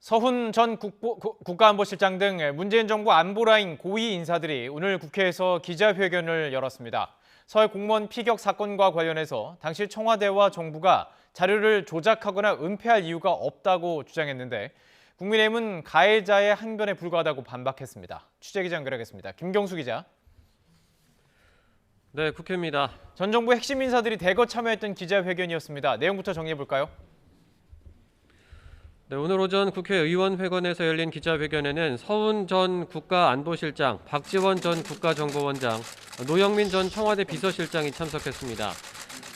서훈 전 국가안보실장 등 문재인 정부 안보라인 고위 인사들이 오늘 국회에서 기자회견을 열었습니다. 서해 공무원 피격 사건과 관련해서 당시 청와대와 정부가 자료를 조작하거나 은폐할 이유가 없다고 주장했는데 국민의힘은 가해자의 항변에 불과하다고 반박했습니다. 취재기자 연결하겠습니다. 김경수 기자. 네, 국회입니다. 전 정부 핵심 인사들이 대거 참여했던 기자회견이었습니다. 내용부터 정리해볼까요? 네, 오늘 오전 국회의원회관에서 열린 기자회견에는 서훈 전 국가안보실장, 박지원 전 국가정보원장, 노영민 전 청와대 비서실장이 참석했습니다.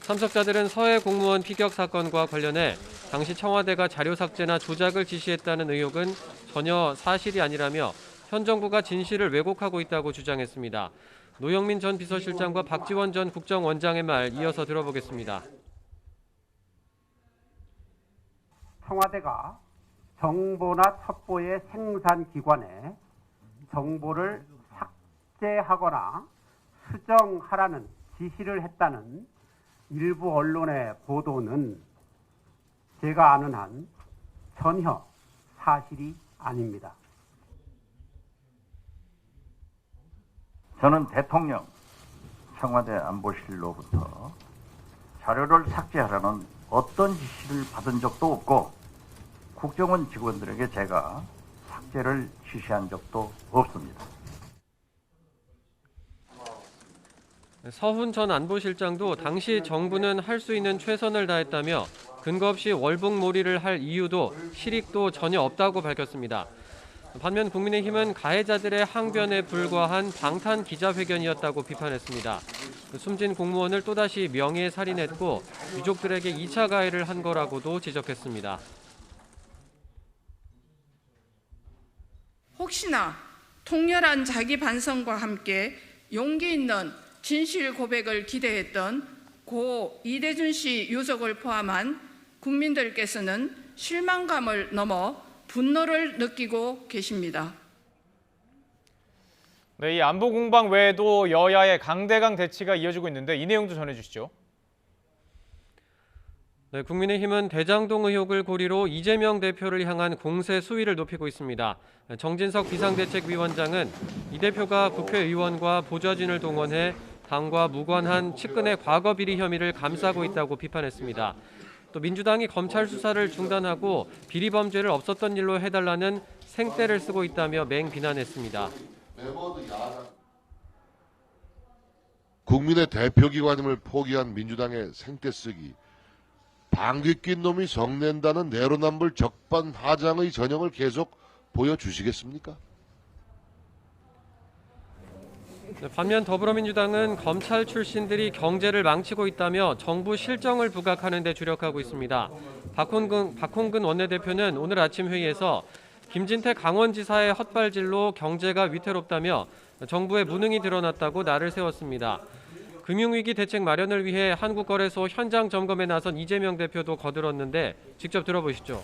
참석자들은 서해 공무원 피격 사건과 관련해 당시 청와대가 자료 삭제나 조작을 지시했다는 의혹은 전혀 사실이 아니라며 현 정부가 진실을 왜곡하고 있다고 주장했습니다. 노영민 전 비서실장과 박지원 전 국정원장의 말 이어서 들어보겠습니다. 청와대가 정보나 첩보의 생산기관에 정보를 삭제하거나 수정하라는 지시를 했다는 일부 언론의 보도는 제가 아는 한 전혀 사실이 아닙니다. 저는 대통령, 청와대 안보실로부터 자료를 삭제하라는 어떤 지시를 받은 적도 없고 국정원 직원들에게 제가 삭제를 지시한 적도 없습니다. 서훈 전 안보실장도 당시 정부는 할 수 있는 최선을 다했다며 근거 없이 월북몰이를 할 이유도 실익도 전혀 없다고 밝혔습니다. 반면 국민의힘은 가해자들의 항변에 불과한 방탄 기자회견이었다고 비판했습니다. 숨진 공무원을 또다시 명예살인했고 유족들에게 2차 가해를 한 거라고도 지적했습니다. 혹시나 통렬한 자기 반성과 함께 용기 있는 진실 고백을 기대했던 고 이대준 씨 유족을 포함한 국민들께서는 실망감을 넘어 분노를 느끼고 계십니다. 네, 이 안보 공방 외에도 여야의 강대강 대치가 이어지고 있는데 이 내용도 전해주시죠. 네, 국민의힘은 대장동 의혹을 고리로 이재명 대표를 향한 공세 수위를 높이고 있습니다. 정진석 비상대책위원장은 이 대표가 국회의원과 보좌진을 동원해 당과 무관한 측근의 과거 비리 혐의를 감싸고 있다고 비판했습니다. 또 민주당이 검찰 수사를 중단하고 비리 범죄를 없었던 일로 해달라는 생떼를 쓰고 있다며 맹비난했습니다. 국민의 대표기관임을 포기한 민주당의 생떼 쓰기, 방귀 낀 놈이 성낸다는 내로남불 적반하장의 전형을 계속 보여주시겠습니까? 반면 더불어민주당은 검찰 출신들이 경제를 망치고 있다며 정부 실정을 부각하는 데 주력하고 있습니다. 박홍근 원내대표는 오늘 아침 회의에서 김진태 강원지사의 헛발질로 경제가 위태롭다며 정부의 무능이 드러났다고 날을 세웠습니다. 금융위기 대책 마련을 위해 한국거래소 현장 점검에 나선 이재명 대표도 거들었는데 직접 들어보시죠.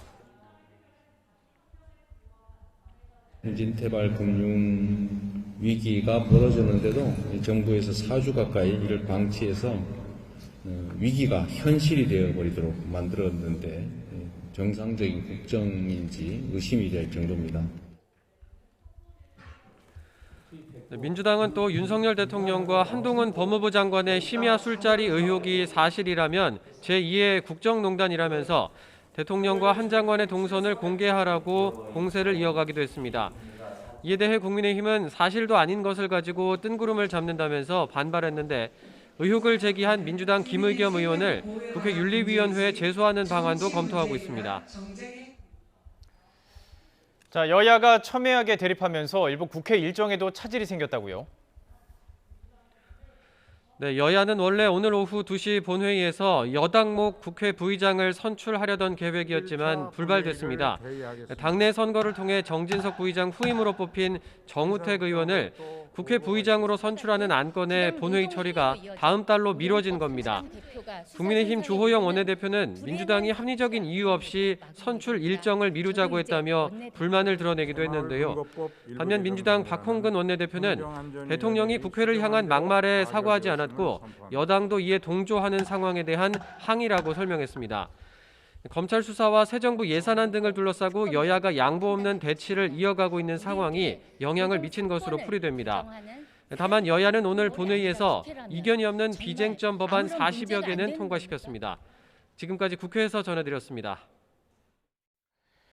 김진태발 금융 위기가 벌어졌는데도 정부에서 4주 가까이 이를 방치해서 위기가 현실이 되어버리도록 만들었는데 정상적인 국정인지 의심이 될 정도입니다. 민주당은 또 윤석열 대통령과 한동훈 법무부 장관의 심야 술자리 의혹이 사실이라면 제2의 국정농단이라면서 대통령과 한 장관의 동선을 공개하라고 공세를 이어가기도 했습니다. 이에 대해 국민의힘은 사실도 아닌 것을 가지고 뜬구름을 잡는다면서 반발했는데 의혹을 제기한 민주당 김의겸 의원을 국회 윤리위원회에 제소하는 방안도 검토하고 있습니다. 자, 여야가 첨예하게 대립하면서 일부 국회 일정에도 차질이 생겼다고요? 네, 여야는 원래 오늘 오후 2시 본회의에서 여당목 국회 부의장을 선출하려던 계획이었지만 불발됐습니다. 당내 선거를 통해 정진석 부의장 후임으로 뽑힌 정우택 의원을 국회 부의장으로 선출하는 안건의 본회의 처리가 다음 달로 미뤄진 겁니다. 국민의힘 주호영 원내대표는 민주당이 합리적인 이유 없이 선출 일정을 미루자고 했다며 불만을 드러내기도 했는데요. 반면 민주당 박홍근 원내대표는 대통령이 국회를 향한 막말에 사과하지 않았고 여당도 이에 동조하는 상황에 대한 항의라고 설명했습니다. 검찰 수사와 새 정부 예산안 등을 둘러싸고 여야가 양보 없는 대치를 이어가고 있는 상황이 영향을 미친 것으로 풀이됩니다. 다만 여야는 오늘 본회의에서 이견이 없는 비쟁점 법안 40여 개는 통과시켰습니다. 지금까지 국회에서 전해드렸습니다.